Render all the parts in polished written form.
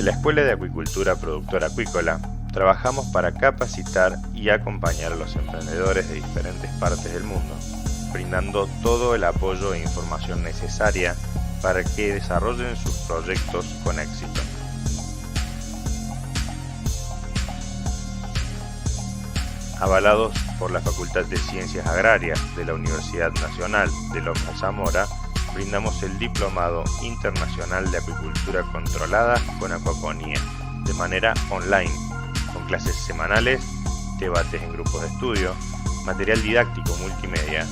la Escuela de Acuicultura Productora Acuícola, trabajamos para capacitar y acompañar a los emprendedores de diferentes partes del mundo, brindando todo el apoyo e información necesaria para que desarrollen sus proyectos con éxito. Avalados por la Facultad de Ciencias Agrarias de la Universidad Nacional de Lomas de Zamora, brindamos el Diplomado Internacional de Acuicultura Controlada con Acuaponía, de manera online, con clases semanales, debates en grupos de estudio, material didáctico multimedia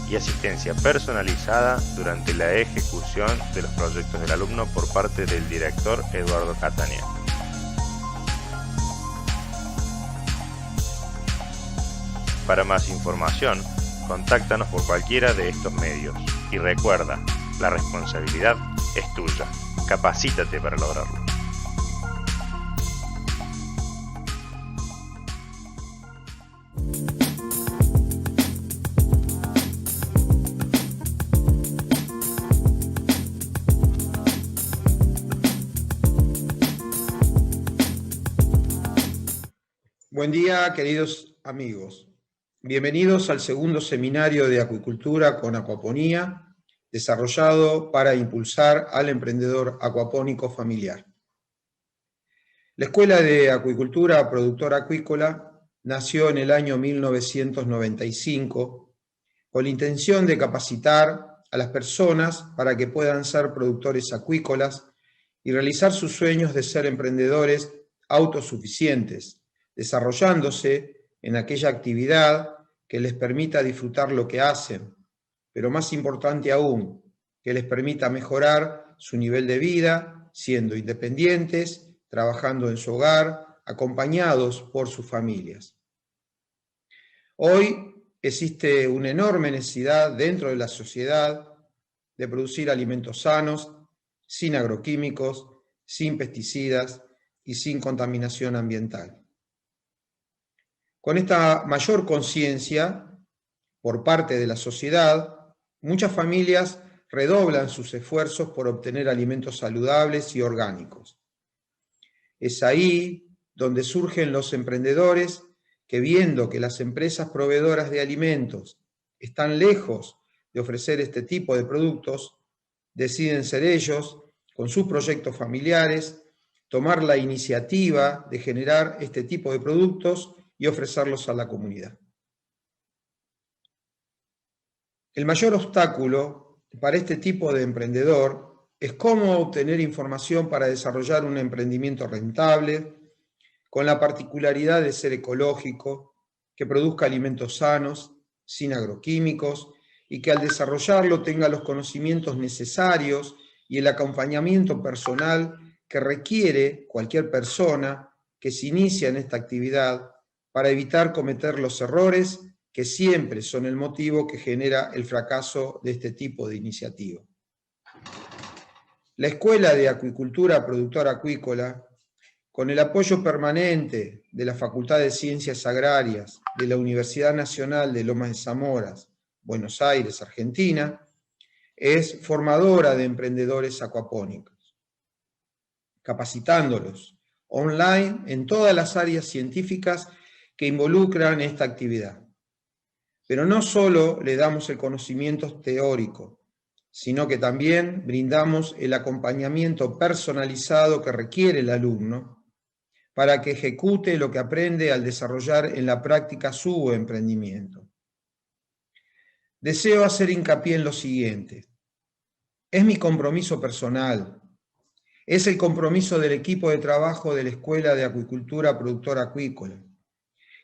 y asistencia personalizada durante la ejecución de los proyectos del alumno por parte del director Eduardo Catania. Para más información, contáctanos por cualquiera de estos medios. Y recuerda, la responsabilidad es tuya. Capacítate para lograrlo. Buen día, queridos amigos. Bienvenidos al segundo seminario de acuicultura con acuaponía, desarrollado para impulsar al emprendedor acuapónico familiar. La Escuela de Acuicultura Productora Acuícola nació en el año 1995 con la intención de capacitar a las personas para que puedan ser productores acuícolas y realizar sus sueños de ser emprendedores autosuficientes, desarrollándose en aquella actividad que les permita disfrutar lo que hacen, pero más importante aún, que les permita mejorar su nivel de vida, siendo independientes, trabajando en su hogar, acompañados por sus familias. Hoy existe una enorme necesidad dentro de la sociedad de producir alimentos sanos, sin agroquímicos, sin pesticidas y sin contaminación ambiental. Con esta mayor conciencia por parte de la sociedad, muchas familias redoblan sus esfuerzos por obtener alimentos saludables y orgánicos. Es ahí donde surgen los emprendedores que, viendo que las empresas proveedoras de alimentos están lejos de ofrecer este tipo de productos, deciden ser ellos, con sus proyectos familiares, tomar la iniciativa de generar este tipo de productos y ofrecerlos a la comunidad. El mayor obstáculo para este tipo de emprendedor es cómo obtener información para desarrollar un emprendimiento rentable, con la particularidad de ser ecológico, que produzca alimentos sanos, sin agroquímicos, y que al desarrollarlo tenga los conocimientos necesarios y el acompañamiento personal que requiere cualquier persona que se inicia en esta actividad para evitar cometer los errores que siempre son el motivo que genera el fracaso de este tipo de iniciativa. La Escuela de Acuicultura Productora Acuícola, con el apoyo permanente de la Facultad de Ciencias Agrarias de la Universidad Nacional de Lomas de Zamora, Buenos Aires, Argentina, es formadora de emprendedores acuapónicos, capacitándolos online en todas las áreas científicas que involucran esta actividad. Pero no solo le damos el conocimiento teórico, sino que también brindamos el acompañamiento personalizado que requiere el alumno para que ejecute lo que aprende al desarrollar en la práctica su emprendimiento. Deseo hacer hincapié en lo siguiente. Es mi compromiso personal, es el compromiso del equipo de trabajo de la Escuela de Acuicultura Productora Acuícola,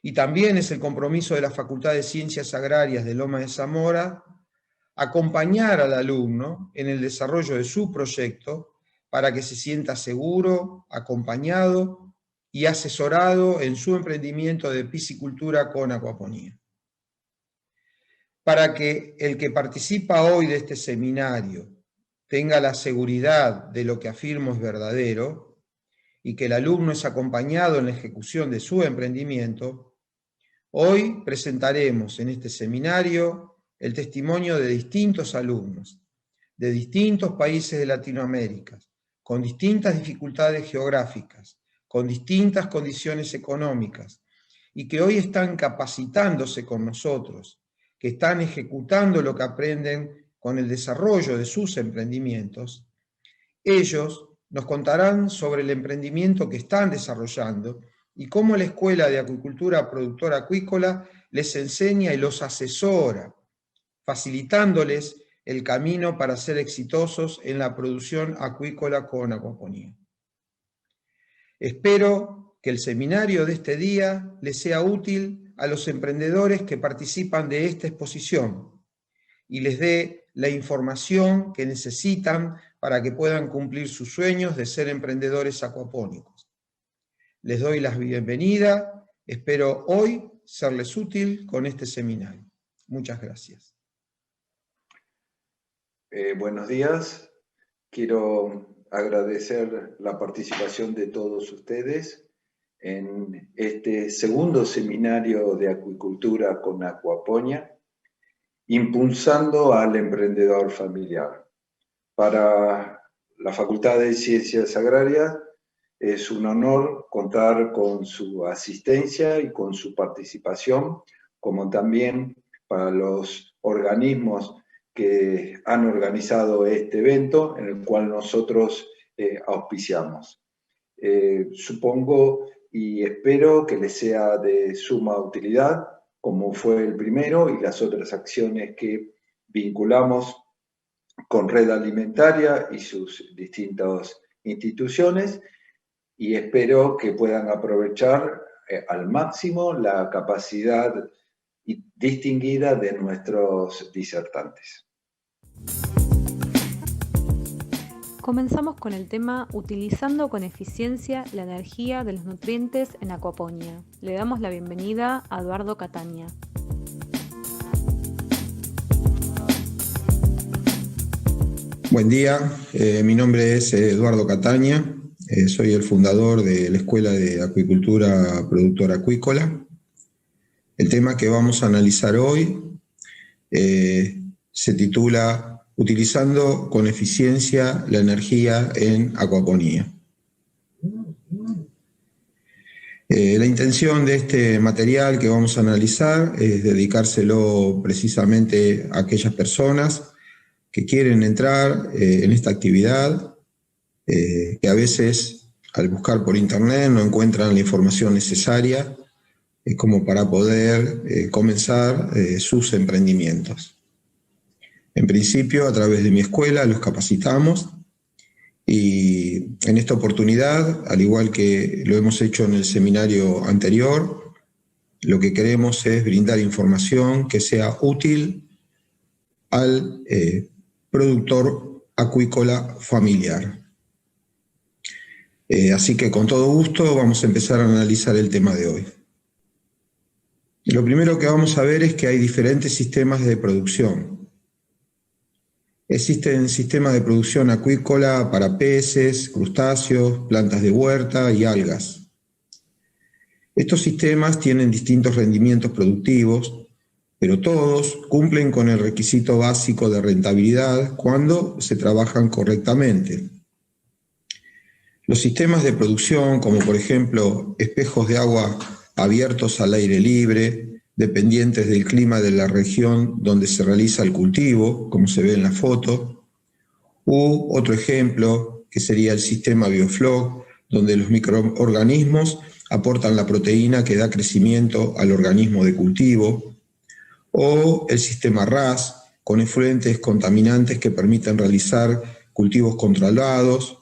y también es el compromiso de la Facultad de Ciencias Agrarias de Lomas de Zamora acompañar al alumno en el desarrollo de su proyecto para que se sienta seguro, acompañado y asesorado en su emprendimiento de piscicultura con acuaponía. Para que el que participa hoy de este seminario tenga la seguridad de lo que afirmo es verdadero y que el alumno es acompañado en la ejecución de su emprendimiento, hoy presentaremos en este seminario el testimonio de distintos alumnos, de distintos países de Latinoamérica, con distintas dificultades geográficas, con distintas condiciones económicas, y que hoy están capacitándose con nosotros, que están ejecutando lo que aprenden con el desarrollo de sus emprendimientos, ellos nos contarán sobre el emprendimiento que están desarrollando y cómo la Escuela de Acuicultura Productora Acuícola les enseña y los asesora, facilitándoles el camino para ser exitosos en la producción acuícola con acuaponía. Espero que el seminario de este día les sea útil a los emprendedores que participan de esta exposición y les dé la información que necesitan para que puedan cumplir sus sueños de ser emprendedores acuapónicos. Les doy la bienvenida, espero hoy serles útil con este seminario. Muchas gracias. Buenos días, quiero agradecer la participación de todos ustedes en este segundo seminario de acuicultura con Acuaponia, impulsando al emprendedor familiar. Para la Facultad de Ciencias Agrarias es un honor contar con su asistencia y con su participación, como también para los organismos que han organizado este evento, en el cual nosotros auspiciamos. Supongo y espero que les sea de suma utilidad, como fue el primero, y las otras acciones que vinculamos con Red Alimentaria y sus distintas instituciones, y espero que puedan aprovechar al máximo la capacidad distinguida de nuestros disertantes. Comenzamos con el tema utilizando con eficiencia la energía de los nutrientes en acuaponía. Le damos la bienvenida a Eduardo Catania. Buen día, mi nombre es Eduardo Catania, soy el fundador de la Escuela de Acuicultura Productora Acuícola. El tema que vamos a analizar hoy se titula Utilizando con eficiencia la energía en acuaponía. La intención de este material que vamos a analizar es dedicárselo precisamente a aquellas personas que quieren entrar en esta actividad, que a veces al buscar por internet no encuentran la información necesaria como para poder comenzar sus emprendimientos. En principio, a través de mi escuela los capacitamos y en esta oportunidad, al igual que lo hemos hecho en el seminario anterior, lo que queremos es brindar información que sea útil al productor acuícola familiar. Así que con todo gusto vamos a empezar a analizar el tema de hoy. Lo primero que vamos a ver es que hay diferentes sistemas de producción. Existen sistemas de producción acuícola para peces, crustáceos, plantas de huerta y algas. Estos sistemas tienen distintos rendimientos productivos, pero todos cumplen con el requisito básico de rentabilidad cuando se trabajan correctamente. Los sistemas de producción, como por ejemplo espejos de agua abiertos al aire libre, dependientes del clima de la región donde se realiza el cultivo, como se ve en la foto, u otro ejemplo que sería el sistema Biofloc, donde los microorganismos aportan la proteína que da crecimiento al organismo de cultivo, o el sistema RAS, con efluentes contaminantes que permiten realizar cultivos controlados.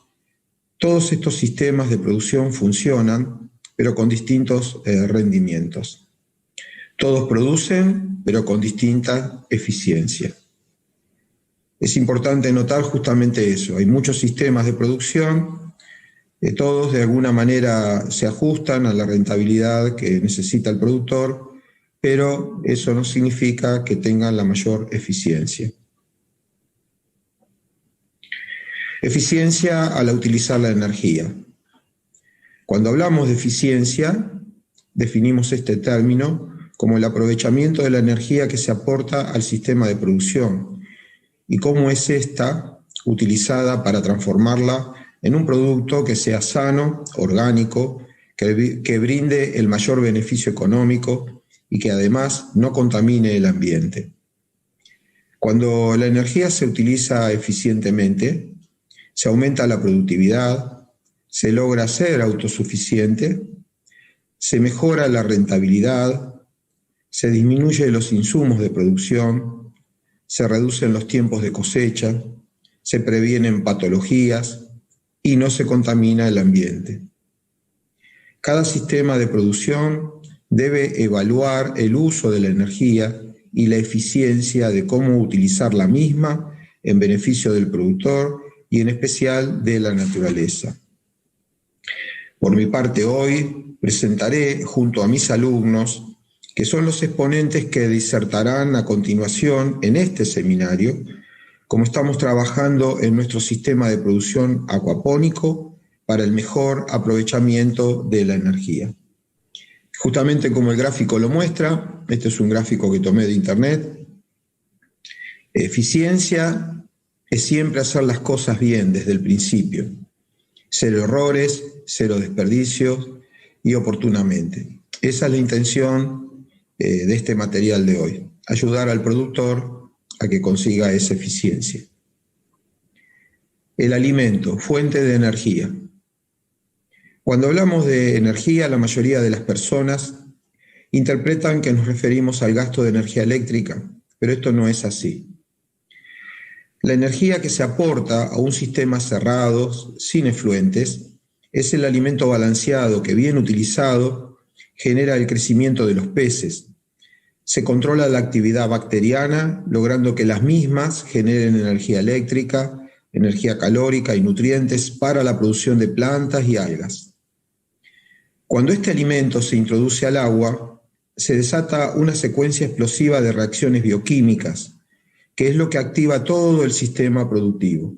Todos estos sistemas de producción funcionan, pero con distintos rendimientos. Todos producen, pero con distinta eficiencia. Es importante notar justamente eso. Hay muchos sistemas de producción, todos de alguna manera se ajustan a la rentabilidad que necesita el productor, pero eso no significa que tengan la mayor eficiencia. Eficiencia al utilizar la energía. Cuando hablamos de eficiencia, definimos este término como el aprovechamiento de la energía que se aporta al sistema de producción y cómo es esta utilizada para transformarla en un producto que sea sano, orgánico, que brinde el mayor beneficio económico y que además no contamine el ambiente. Cuando la energía se utiliza eficientemente, se aumenta la productividad, se logra ser autosuficiente, se mejora la rentabilidad, se disminuyen los insumos de producción, se reducen los tiempos de cosecha, se previenen patologías y no se contamina el ambiente. Cada sistema de producción debe evaluar el uso de la energía y la eficiencia de cómo utilizar la misma en beneficio del productor y en especial de la naturaleza. Por mi parte, hoy presentaré junto a mis alumnos, que son los exponentes que disertarán a continuación en este seminario, cómo estamos trabajando en nuestro sistema de producción acuapónico para el mejor aprovechamiento de la energía. Justamente como el gráfico lo muestra, este es un gráfico que tomé de internet. Eficiencia es siempre hacer las cosas bien desde el principio. Cero errores, cero desperdicios y oportunamente. Esa es la intención de este material de hoy, ayudar al productor a que consiga esa eficiencia. El alimento, fuente de energía. Cuando hablamos de energía, la mayoría de las personas interpretan que nos referimos al gasto de energía eléctrica, pero esto no es así. La energía que se aporta a un sistema cerrado, sin efluentes, es el alimento balanceado que, bien utilizado, genera el crecimiento de los peces. Se controla la actividad bacteriana, logrando que las mismas generen energía eléctrica, energía calórica y nutrientes para la producción de plantas y algas. Cuando este alimento se introduce al agua, se desata una secuencia explosiva de reacciones bioquímicas, que es lo que activa todo el sistema productivo.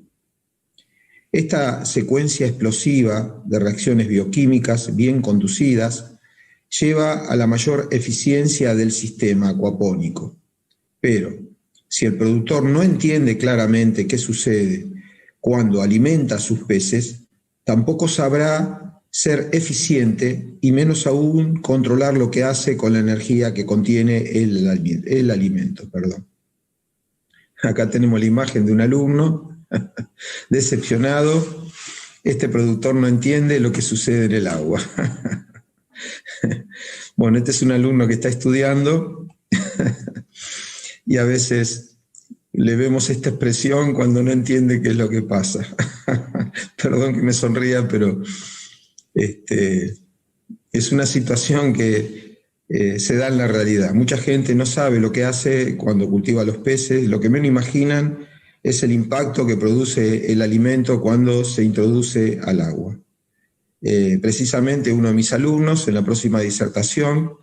Esta secuencia explosiva de reacciones bioquímicas bien conducidas lleva a la mayor eficiencia del sistema acuapónico. Pero si el productor no entiende claramente qué sucede cuando alimenta a sus peces, tampoco sabrá ser eficiente y menos aún controlar lo que hace con la energía que contiene el alimento. Acá tenemos la imagen de un alumno decepcionado. Este productor no entiende lo que sucede en el agua. Bueno, este es un alumno que está estudiando y a veces le vemos esta expresión cuando no entiende qué es lo que pasa. Perdón que me sonría, pero es una situación que se da en la realidad. Mucha gente no sabe lo que hace cuando cultiva los peces, lo que menos imaginan es el impacto que produce el alimento cuando se introduce al agua. Precisamente uno de mis alumnos en la próxima disertación,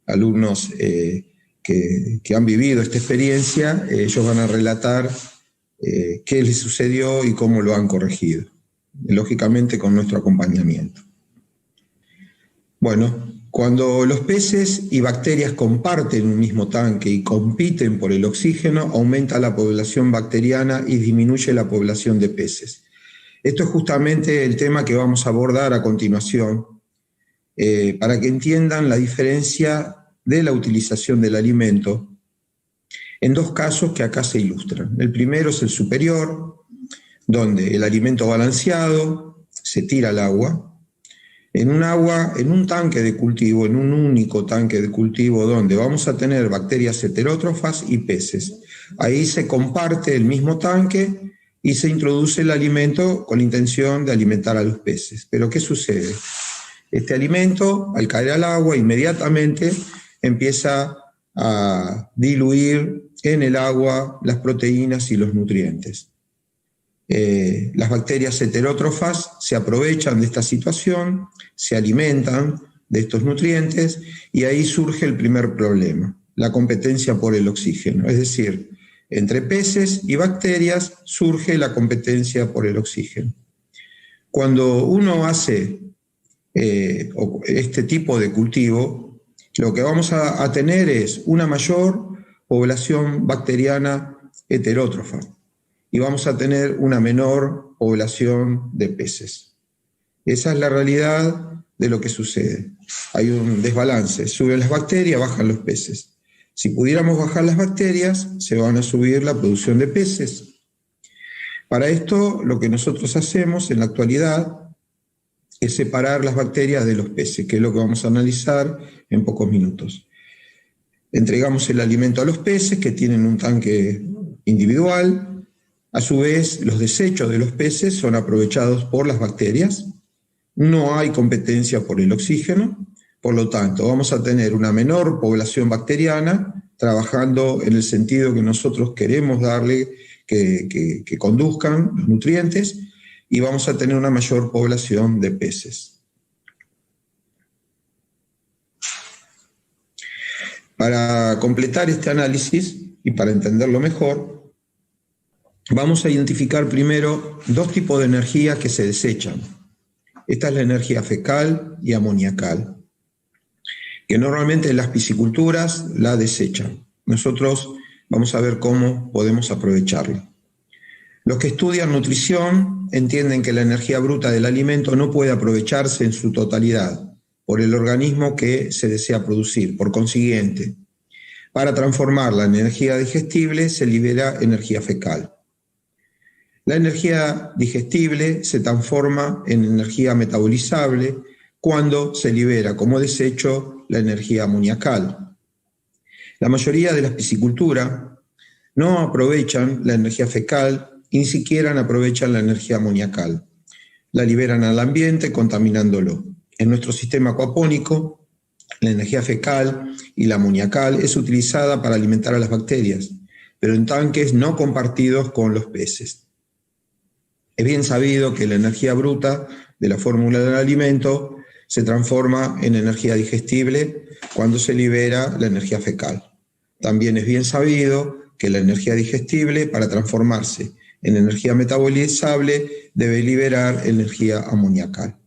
alumnos que han vivido esta experiencia, ellos van a relatar qué les sucedió y cómo lo han corregido, lógicamente con nuestro acompañamiento. Bueno, cuando los peces y bacterias comparten un mismo tanque y compiten por el oxígeno, aumenta la población bacteriana y disminuye la población de peces. Esto es justamente el tema que vamos a abordar a continuación, para que entiendan la diferencia de la utilización del alimento en dos casos que acá se ilustran. El primero es el superior, donde el alimento balanceado se tira al agua, en un tanque de cultivo, en un único tanque de cultivo, donde vamos a tener bacterias heterótrofas y peces. Ahí se comparte el mismo tanque y se introduce el alimento con la intención de alimentar a los peces. Pero ¿qué sucede? Este alimento, al caer al agua, inmediatamente empieza a diluir en el agua las proteínas y los nutrientes. Las bacterias heterótrofas se aprovechan de esta situación, se alimentan de estos nutrientes y ahí surge el primer problema, la competencia por el oxígeno. Es decir, entre peces y bacterias surge la competencia por el oxígeno. Cuando uno hace este tipo de cultivo, lo que vamos a tener es una mayor población bacteriana heterótrofa y vamos a tener una menor población de peces. Esa es la realidad de lo que sucede. Hay un desbalance, suben las bacterias, bajan los peces. Si pudiéramos bajar las bacterias, se van a subir la producción de peces. Para esto, lo que nosotros hacemos en la actualidad es separar las bacterias de los peces, que es lo que vamos a analizar en pocos minutos. Entregamos el alimento a los peces, que tienen un tanque individual. A su vez, los desechos de los peces son aprovechados por las bacterias. No hay competencia por el oxígeno, por lo tanto, vamos a tener una menor población bacteriana trabajando en el sentido que nosotros queremos darle, que conduzcan los nutrientes, y vamos a tener una mayor población de peces. Para completar este análisis y para entenderlo mejor, vamos a identificar primero dos tipos de energía que se desechan. Esta es la energía fecal y amoníacal, que normalmente las pisciculturas la desechan. Nosotros vamos a ver cómo podemos aprovecharla. Los que estudian nutrición entienden que la energía bruta del alimento no puede aprovecharse en su totalidad por el organismo que se desea producir. Por consiguiente, para transformarla en energía digestible se libera energía fecal. La energía digestible se transforma en energía metabolizable cuando se libera como desecho la energía amoníacal. La mayoría de las pisciculturas no aprovechan la energía fecal y ni siquiera aprovechan la energía amoníacal. La liberan al ambiente contaminándolo. En nuestro sistema acuapónico, la energía fecal y la amoníacal es utilizada para alimentar a las bacterias, pero en tanques no compartidos con los peces. Es bien sabido que la energía bruta de la fórmula del alimento se transforma en energía digestible cuando se libera la energía fecal. También es bien sabido que la energía digestible, para transformarse en energía metabolizable, debe liberar energía amoníacal.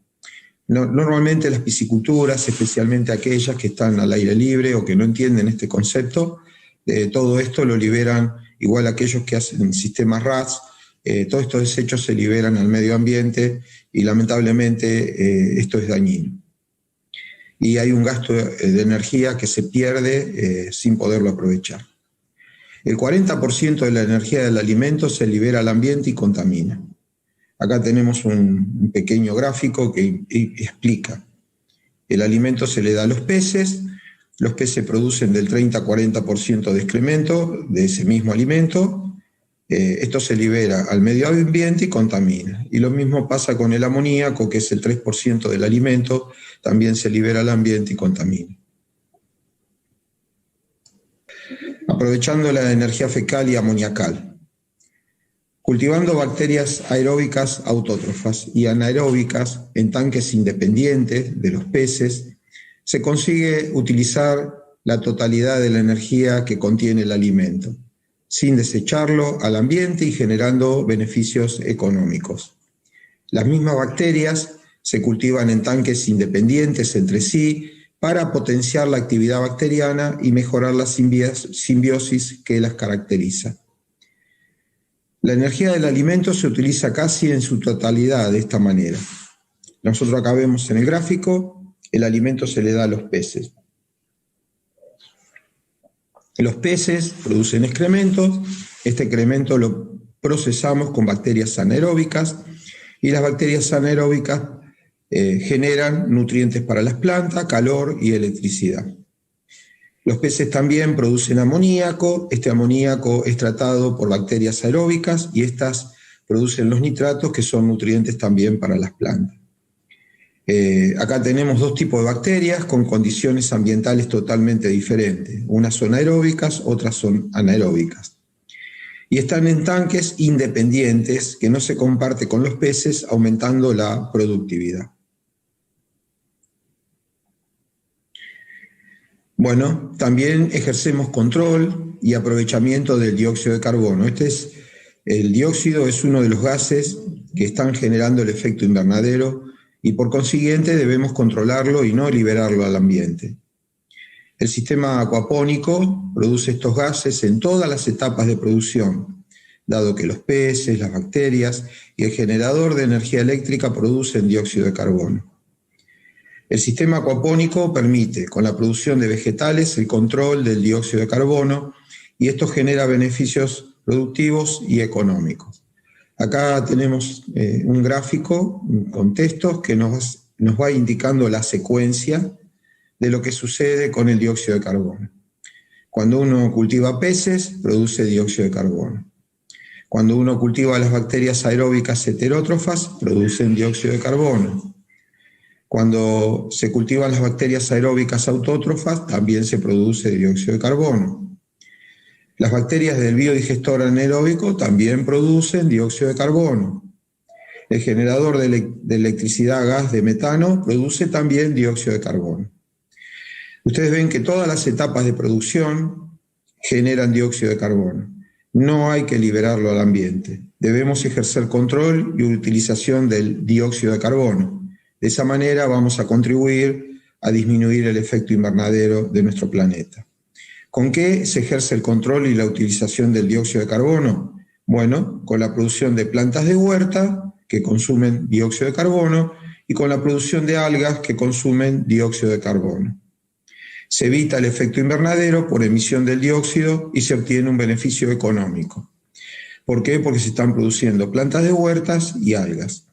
Normalmente las pisciculturas, especialmente aquellas que están al aire libre o que no entienden este concepto, todo esto lo liberan igual aquellos que hacen sistemas RAS. Todos estos desechos se liberan al medio ambiente y lamentablemente esto es dañino. Y hay un gasto de energía que se pierde sin poderlo aprovechar. El 40% de la energía del alimento se libera al ambiente y contamina. Acá tenemos un pequeño gráfico que explica. El alimento se le da a los peces producen del 30 a 40% de excremento de ese mismo alimento. Esto se libera al medio ambiente y contamina. Y lo mismo pasa con el amoníaco, que es el 3% del alimento, también se libera al ambiente y contamina. Aprovechando la energía fecal y amoníacal. Cultivando bacterias aeróbicas autótrofas y anaeróbicas en tanques independientes de los peces, se consigue utilizar la totalidad de la energía que contiene el alimento, sin desecharlo al ambiente y generando beneficios económicos. Las mismas bacterias se cultivan en tanques independientes entre sí para potenciar la actividad bacteriana y mejorar la simbiosis que las caracteriza. La energía del alimento se utiliza casi en su totalidad de esta manera. Nosotros acá vemos en el gráfico, el alimento se le da a los peces. Los peces producen excrementos, este excremento lo procesamos con bacterias anaeróbicas y las bacterias anaeróbicas generan nutrientes para las plantas, calor y electricidad. Los peces también producen amoníaco, este amoníaco es tratado por bacterias aeróbicas y estas producen los nitratos que son nutrientes también para las plantas. Acá tenemos dos tipos de bacterias con condiciones ambientales totalmente diferentes. Unas son aeróbicas, otras son anaeróbicas. Y están en tanques independientes que no se comparte con los peces, aumentando la productividad. Bueno, también ejercemos control y aprovechamiento del dióxido de carbono. El dióxido es uno de los gases que están generando el efecto invernadero y por consiguiente debemos controlarlo y no liberarlo al ambiente. El sistema acuapónico produce estos gases en todas las etapas de producción, dado que los peces, las bacterias y el generador de energía eléctrica producen dióxido de carbono. El sistema acuapónico permite, con la producción de vegetales, el control del dióxido de carbono, y esto genera beneficios productivos y económicos. Acá tenemos un gráfico con textos que nos va indicando la secuencia de lo que sucede con el dióxido de carbono. Cuando uno cultiva peces, produce dióxido de carbono. Cuando uno cultiva las bacterias aeróbicas heterótrofas, producen dióxido de carbono. Cuando se cultivan las bacterias aeróbicas autótrofas, también se produce dióxido de carbono. Las bacterias del biodigestor anaeróbico también producen dióxido de carbono. El generador de electricidad a gas de metano produce también dióxido de carbono. Ustedes ven que todas las etapas de producción generan dióxido de carbono. No hay que liberarlo al ambiente. Debemos ejercer control y utilización del dióxido de carbono. De esa manera vamos a contribuir a disminuir el efecto invernadero de nuestro planeta. ¿Con qué se ejerce el control y la utilización del dióxido de carbono? Bueno, con la producción de plantas de huerta que consumen dióxido de carbono y con la producción de algas que consumen dióxido de carbono. Se evita el efecto invernadero por emisión del dióxido y se obtiene un beneficio económico. ¿Por qué? Porque se están produciendo plantas de huertas y algas.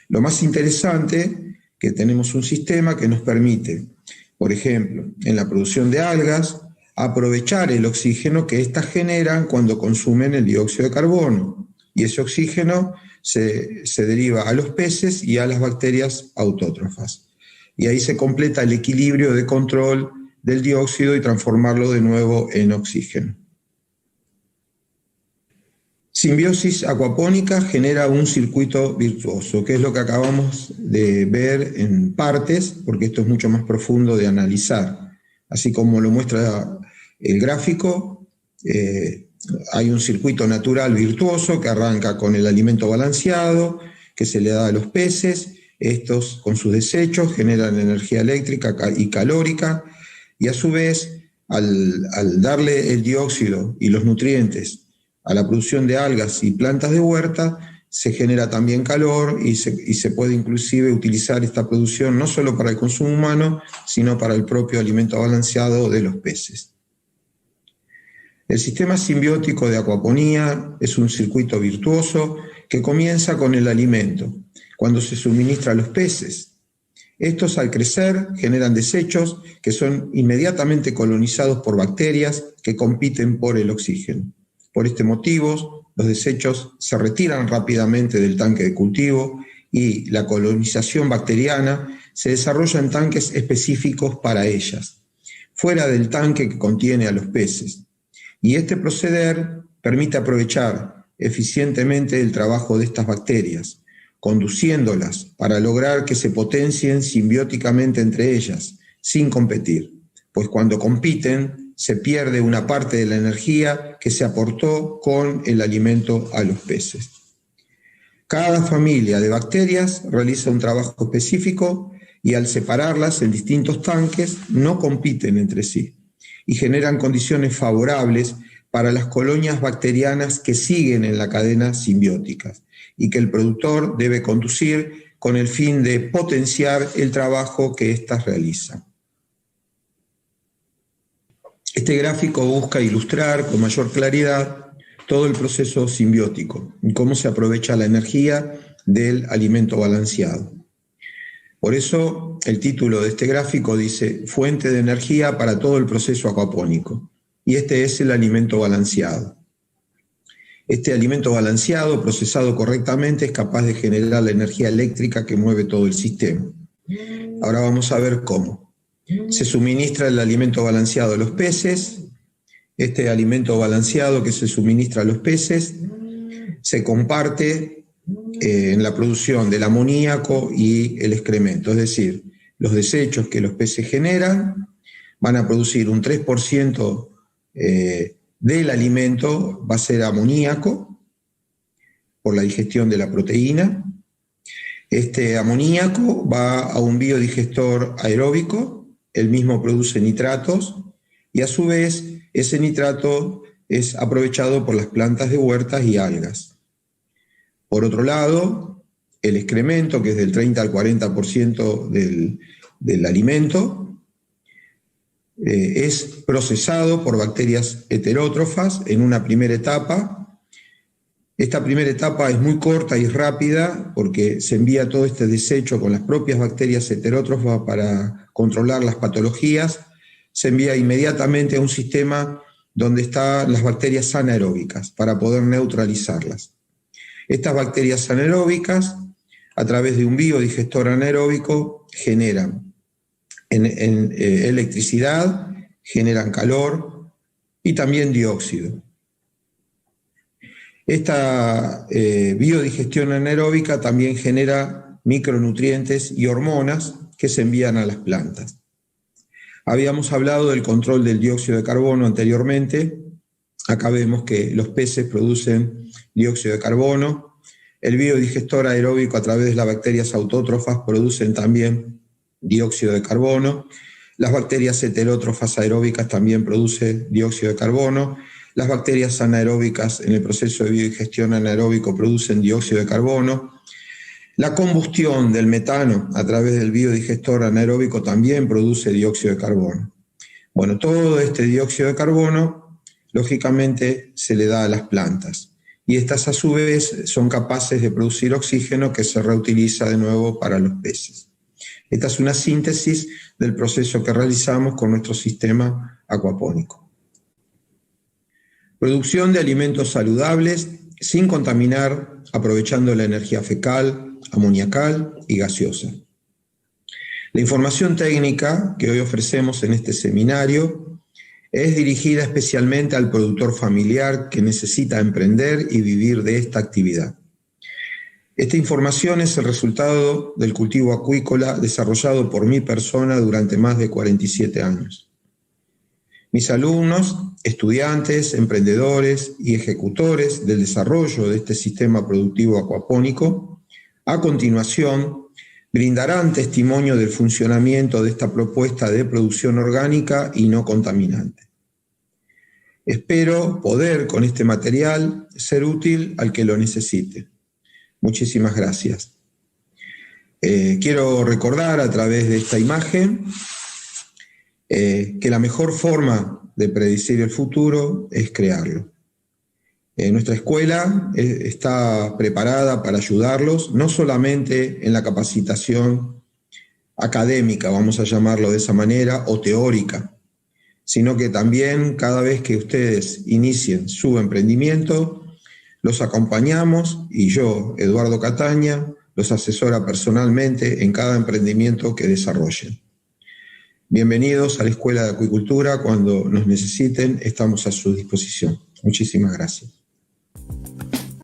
Lo más interesante que tenemos un sistema que nos permite, por ejemplo, en la producción de algas, aprovechar el oxígeno que éstas generan cuando consumen el dióxido de carbono. Y ese oxígeno se deriva a los peces y a las bacterias autótrofas. Y ahí se completa el equilibrio de control del dióxido y transformarlo de nuevo en oxígeno. Simbiosis acuapónica genera un circuito virtuoso, que es lo que acabamos de ver en partes, porque esto es mucho más profundo de analizar. Así como lo muestra el gráfico, hay un circuito natural virtuoso que arranca con el alimento balanceado, que se le da a los peces. Estos, con sus desechos, generan energía eléctrica y calórica, y a su vez, al darle el dióxido y los nutrientes a la producción de algas y plantas de huerta, se genera también calor y se puede inclusive utilizar esta producción no solo para el consumo humano, sino para el propio alimento balanceado de los peces. El sistema simbiótico de acuaponía es un circuito virtuoso que comienza con el alimento, cuando se suministra a los peces. Estos, al crecer, generan desechos que son inmediatamente colonizados por bacterias que compiten por el oxígeno. Por este motivo, los desechos se retiran rápidamente del tanque de cultivo y la colonización bacteriana se desarrolla en tanques específicos para ellas, fuera del tanque que contiene a los peces. Y este proceder permite aprovechar eficientemente el trabajo de estas bacterias, conduciéndolas para lograr que se potencien simbióticamente entre ellas, sin competir, pues cuando compiten se pierde una parte de la energía que se aportó con el alimento a los peces. Cada familia de bacterias realiza un trabajo específico y al separarlas en distintos tanques no compiten entre sí y generan condiciones favorables para las colonias bacterianas que siguen en la cadena simbiótica y que el productor debe conducir con el fin de potenciar el trabajo que éstas realizan. Este gráfico busca ilustrar con mayor claridad todo el proceso simbiótico y cómo se aprovecha la energía del alimento balanceado. Por eso el título de este gráfico dice fuente de energía para todo el proceso acuapónico, y este es el alimento balanceado. Este alimento balanceado, procesado correctamente, es capaz de generar la energía eléctrica que mueve todo el sistema. Ahora vamos a ver cómo. Se suministra el alimento balanceado a los peces. Este alimento balanceado que se suministra a los peces se comparte en la producción del amoníaco y el excremento, es decir, los desechos que los peces generan van a producir un 3% del alimento, va a ser amoníaco por la digestión de la proteína. Este amoníaco va a un biodigestor aeróbico, el mismo produce nitratos y a su vez ese nitrato es aprovechado por las plantas de huertas y algas. Por otro lado, el excremento, que es del 30 al 40% del alimento, es procesado por bacterias heterótrofas en una primera etapa. Esta primera etapa es muy corta y rápida porque se envía todo este desecho con las propias bacterias heterótrofas para controlar las patologías. Se envía inmediatamente a un sistema donde están las bacterias anaeróbicas para poder neutralizarlas. Estas bacterias anaeróbicas, a través de un biodigestor anaeróbico, generan electricidad, generan calor y también dióxido. Esta biodigestión anaeróbica también genera micronutrientes y hormonas que se envían a las plantas. Habíamos hablado del control del dióxido de carbono anteriormente. Acá vemos que los peces producen dióxido de carbono. El biodigestor aeróbico a través de las bacterias autótrofas producen también dióxido de carbono. Las bacterias heterótrofas aeróbicas también producen dióxido de carbono. Las bacterias anaeróbicas en el proceso de biodigestión anaeróbico producen dióxido de carbono. La combustión del metano a través del biodigestor anaeróbico también produce dióxido de carbono. Bueno, todo este dióxido de carbono, lógicamente, se le da a las plantas. Y estas, a su vez, son capaces de producir oxígeno que se reutiliza de nuevo para los peces. Esta es una síntesis del proceso que realizamos con nuestro sistema acuapónico. Producción de alimentos saludables sin contaminar, aprovechando la energía fecal, amoniacal y gaseosa. La información técnica que hoy ofrecemos en este seminario es dirigida especialmente al productor familiar que necesita emprender y vivir de esta actividad. Esta información es el resultado del cultivo acuícola desarrollado por mi persona durante más de 47 años. Mis alumnos, estudiantes, emprendedores y ejecutores del desarrollo de este sistema productivo acuapónico, a continuación, brindarán testimonio del funcionamiento de esta propuesta de producción orgánica y no contaminante. Espero poder, con este material, ser útil al que lo necesite. Muchísimas gracias. Quiero recordar a través de esta imagen que la mejor forma de predecir el futuro es crearlo. Nuestra escuela está preparada para ayudarlos, no solamente en la capacitación académica, vamos a llamarlo de esa manera, o teórica, sino que también cada vez que ustedes inicien su emprendimiento, los acompañamos y yo, Eduardo Cataña, los asesora personalmente en cada emprendimiento que desarrollen. Bienvenidos a la Escuela de Acuicultura. Cuando nos necesiten, estamos a su disposición. Muchísimas gracias.